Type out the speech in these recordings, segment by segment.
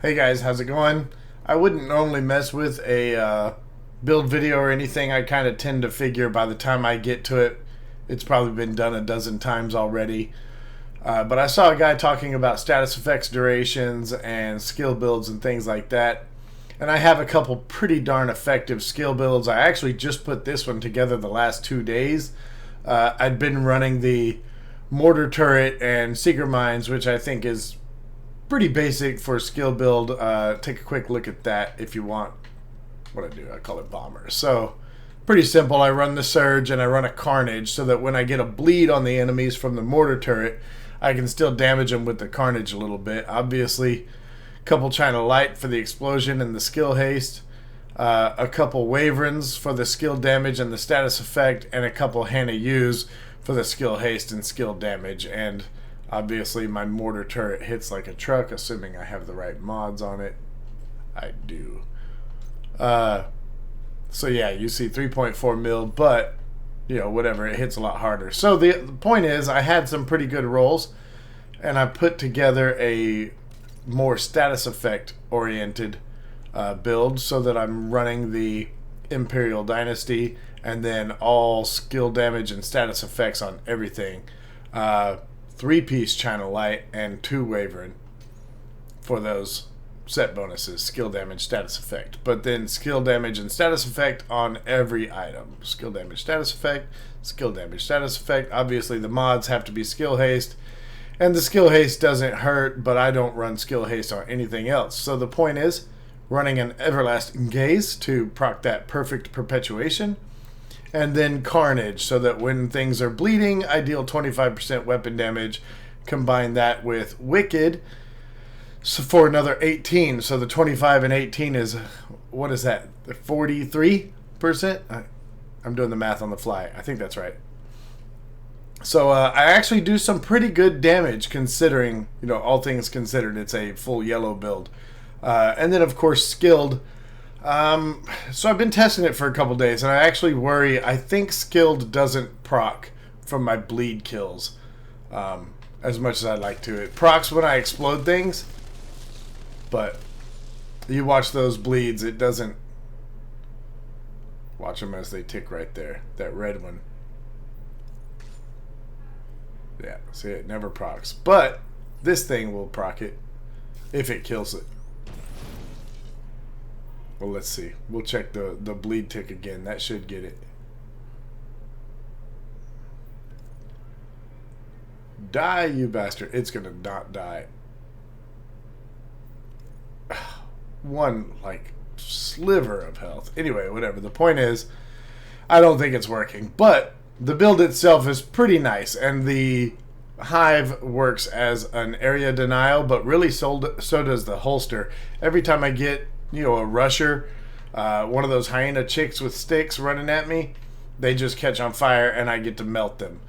Hey guys, how's it going? I wouldn't normally mess with a build video or anything. I kind of tend to figure by the time I get to it, it's probably been done a dozen times already. But I saw a guy talking about status effects durations and skill builds and things like that. And I have a couple pretty darn effective skill builds. I actually just put this one together the last 2 days. I'd been running the mortar turret and seeker mines, which I think is pretty basic for skill build. Take a quick look at that if you want. What I do, I call it bomber. So pretty simple. I run the surge and I run a carnage so that when I get a bleed on the enemies from the mortar turret, I can still damage them with the carnage a little bit. Obviously, a couple China light for the explosion and the skill haste, a couple wyverns for the skill damage and the status effect, and a couple Hannah U's for the skill haste and skill damage. And obviously my mortar turret hits like a truck, assuming I have the right mods on it. I do. So yeah, you see 3.4 mil, but you know, whatever, it hits a lot harder. So the point is, I had some pretty good rolls, and I put together a more status effect oriented build so that I'm running the Imperial Dynasty and then all skill damage and status effects on everything. 3-piece China Light and 2 Wyvern for those set bonuses, skill damage, status effect. But then skill damage and status effect on every item. Skill damage, status effect, skill damage, status effect. Obviously the mods have to be skill haste, and the skill haste doesn't hurt, but I don't run skill haste on anything else. So the point is, running an everlasting gaze to proc that perfect perpetuation, and then carnage so that when things are bleeding, I deal 25% weapon damage. Combine that with wicked, so for another 18. So the 25 and 18 is, what is that, 43%? I'm doing the math on the fly. I think that's right. So I actually do some pretty good damage considering, you know, all things considered, it's a full yellow build. And then of course skilled. So I've been testing it for a couple days, and I actually worry. I think skilled doesn't proc from my bleed kills as much as I'd like to. It procs when I explode things, but you watch those bleeds, it doesn't. Watch them as they tick right there. That red one. Yeah, see, it never procs. But this thing will proc it if it kills it. Well, let's see. We'll check the bleed tick again. That should get it. Die, you bastard. It's going to not die. One, like, sliver of health. Anyway, whatever. The point is, I don't think it's working. But the build itself is pretty nice. And the hive works as an area denial, but really so does the holster. Every time I get, you know, a rusher, one of those hyena chicks with sticks running at me, they just catch on fire and I get to melt them.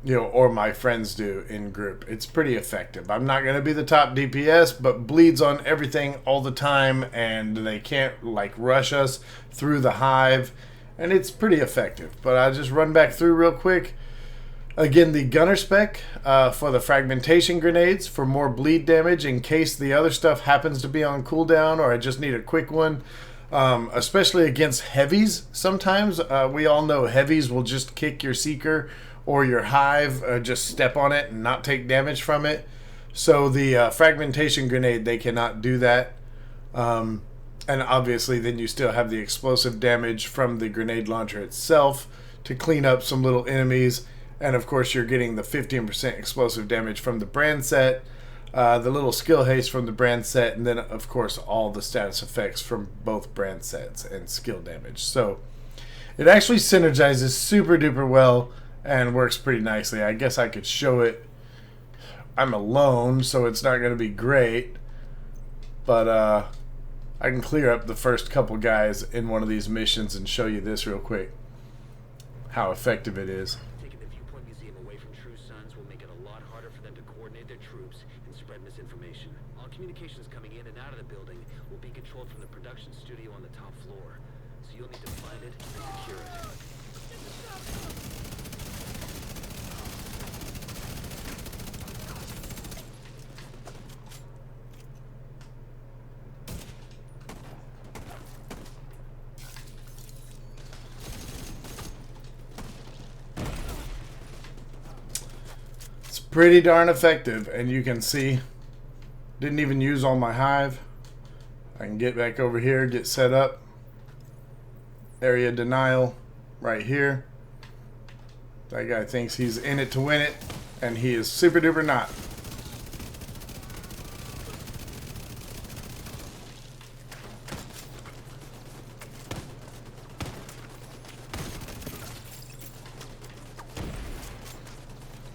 You know, or my friends do in group. It's pretty effective. I'm not going to be the top DPS, but bleeds on everything all the time, and they can't, like, rush us through the hive, and it's pretty effective. But I'll just run back through real quick. Again, the gunner spec for the fragmentation grenades for more bleed damage in case the other stuff happens to be on cooldown or I just need a quick one. Especially against heavies sometimes. We all know heavies will just kick your seeker or your hive, just step on it and not take damage from it. So the fragmentation grenade, they cannot do that. And obviously then you still have the explosive damage from the grenade launcher itself to clean up some little enemies. And of course you're getting the 15% explosive damage from the brand set, the little skill haste from the brand set, and then of course all the status effects from both brand sets and skill damage. So it actually synergizes super duper well and works pretty nicely. I guess I could show it. I'm alone, so it's not going to be great, but I can clear up the first couple guys in one of these missions and show you this real quick, how effective it is. Communications coming in and out of the building will be controlled from the production studio on the top floor, so you'll need to find it and secure it. pretty darn effective, and you can see, didn't even use all my hive. I can get back over here, get set up. Area denial right here. That guy thinks he's in it to win it, and he is super duper not.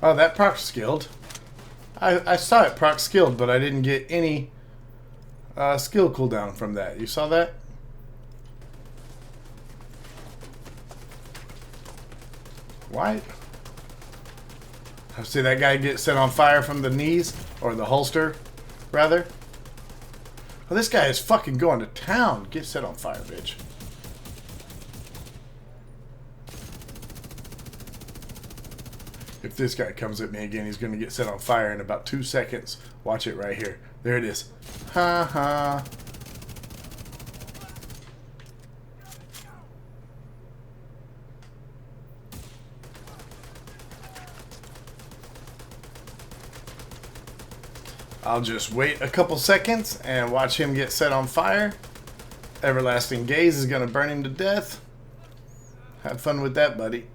Oh, that proc skilled. I saw it proc skilled, but I didn't get any skill cooldown from that. You saw that? Why? I see that guy get set on fire from the knees, or the holster, rather. Oh, this guy is fucking going to town. Get set on fire, bitch. If this guy comes at me again, he's going to get set on fire in about 2 seconds. Watch it right here. There it is. Ha ha. I'll just wait a couple seconds and watch him get set on fire. Everlasting Gaze is going to burn him to death. Have fun with that, buddy.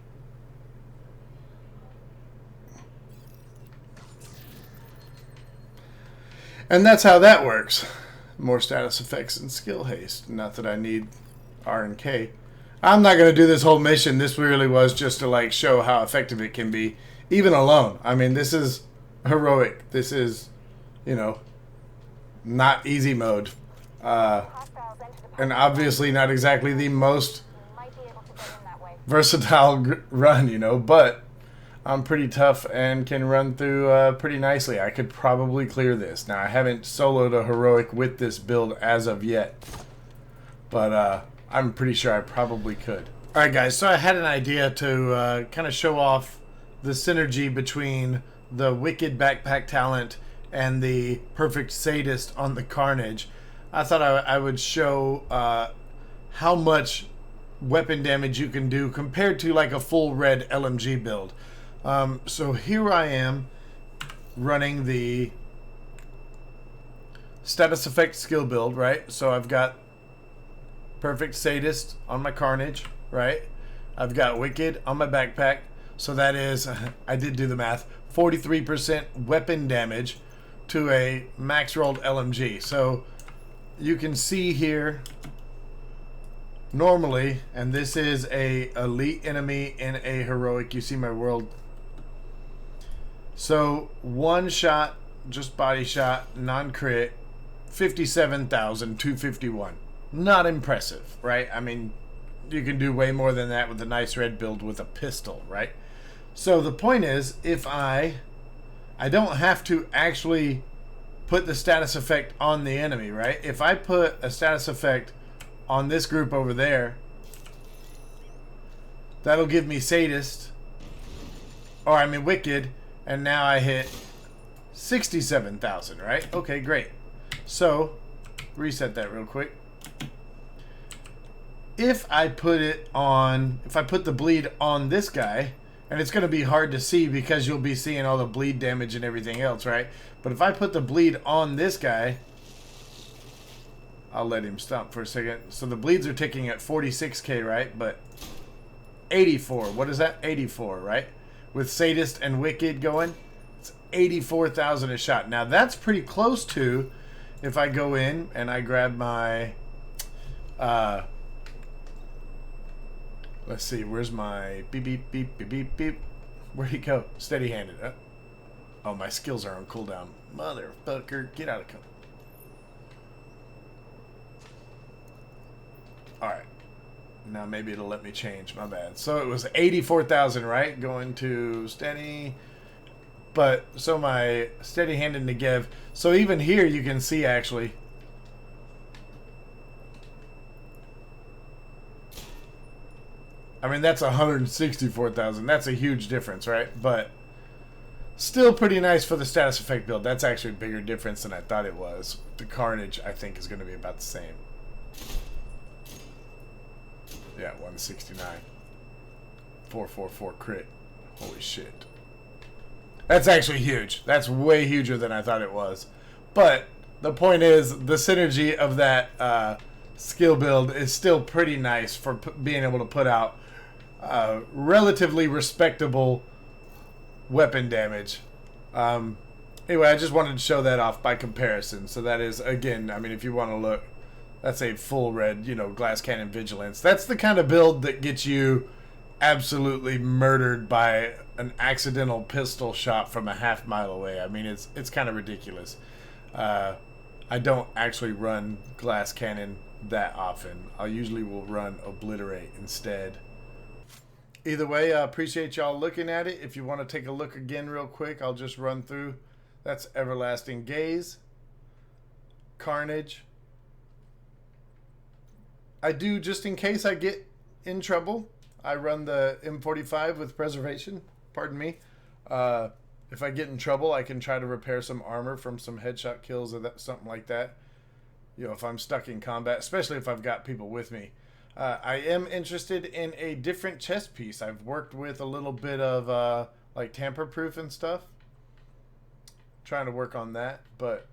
And that's how that works. More status effects and skill haste. Not that I need R and K. I'm not going to do this whole mission. This really was just to like show how effective it can be, even alone. I mean, this is heroic. This is, you know, not easy mode. And obviously not exactly the most versatile run, you know, but I'm pretty tough and can run through pretty nicely. I could probably clear this. Now, I haven't soloed a heroic with this build as of yet, but I'm pretty sure I probably could. Alright guys, so I had an idea to kind of show off the synergy between the Wicked Backpack talent and the Perfect Sadist on the Carnage. I thought I would show how much weapon damage you can do compared to like a full red LMG build. So here I am running the status effect skill build, right? So I've got Perfect Sadist on my Carnage, right? I've got Wicked on my backpack. So that is, I did do the math, 43% weapon damage to a max rolled LMG. So you can see here normally, and this is a elite enemy in a heroic. You see my world. So one shot, just body shot, non-crit, 57,251. Not impressive, right? I mean, you can do way more than that with a nice red build with a pistol, right? So the point is, if I don't have to actually put the status effect on the enemy, right? If I put a status effect on this group over there, that'll give me Sadist, or I mean Wicked, and now I hit 67,000, right? Okay, great. So, reset that real quick. If I put the bleed on this guy, and it's going to be hard to see because you'll be seeing all the bleed damage and everything else, right? But if I put the bleed on this guy, I'll let him stop for a second. So the bleeds are ticking at 46k, right? But 84. What is that? 84, right? With Sadist and Wicked going, it's 84,000 a shot. Now that's pretty close to, if I go in and I grab my, let's see, where's my beep, beep, beep, beep, beep, beep. Where'd he go? Steady-handed. Oh, my skills are on cooldown. Motherfucker, get out of cover. Alright. Now maybe it'll let me change. My bad. So it was 84,000, right? Going to steady. But, so my steady-handed Negev. So even here you can see, actually, I mean, that's 164,000. That's a huge difference, right? But still pretty nice for the status effect build. That's actually a bigger difference than I thought it was. The Carnage, I think, is going to be about the same. Yeah, 169. 444 crit. Holy shit. That's actually huge. That's way huger than I thought it was. But the point is, the synergy of that skill build is still pretty nice for being able to put out relatively respectable weapon damage. Anyway, I just wanted to show that off by comparison. So that is, again, I mean, if you want to look, that's a full red, glass cannon vigilance. That's the kind of build that gets you absolutely murdered by an accidental pistol shot from a half mile away. I mean, it's kind of ridiculous. I don't actually run glass cannon that often. I usually will run obliterate instead. Either way, I appreciate y'all looking at it. If you want to take a look again real quick, I'll just run through. That's Everlasting Gaze, Carnage. I do, just in case I get in trouble, I run the M45 with preservation. Pardon me. If I get in trouble, I can try to repair some armor from some headshot kills or something like that. If I'm stuck in combat, especially if I've got people with me. I am interested in a different chest piece. I've worked with a little bit of like tamper-proof and stuff. Trying to work on that, but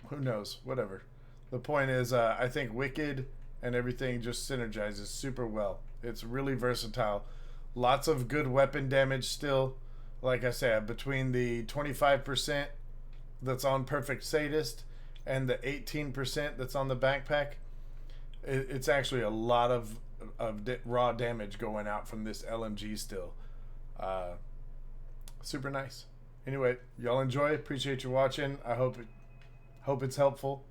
who knows? Whatever. The point is, I think Wicked and everything just synergizes super well. It's really versatile. Lots of good weapon damage still. Like I said, between the 25% that's on Perfect Sadist and the 18% that's on the backpack, it's actually a lot of raw damage going out from this LMG still. Super nice. Anyway, y'all enjoy. Appreciate you watching. I hope it's helpful.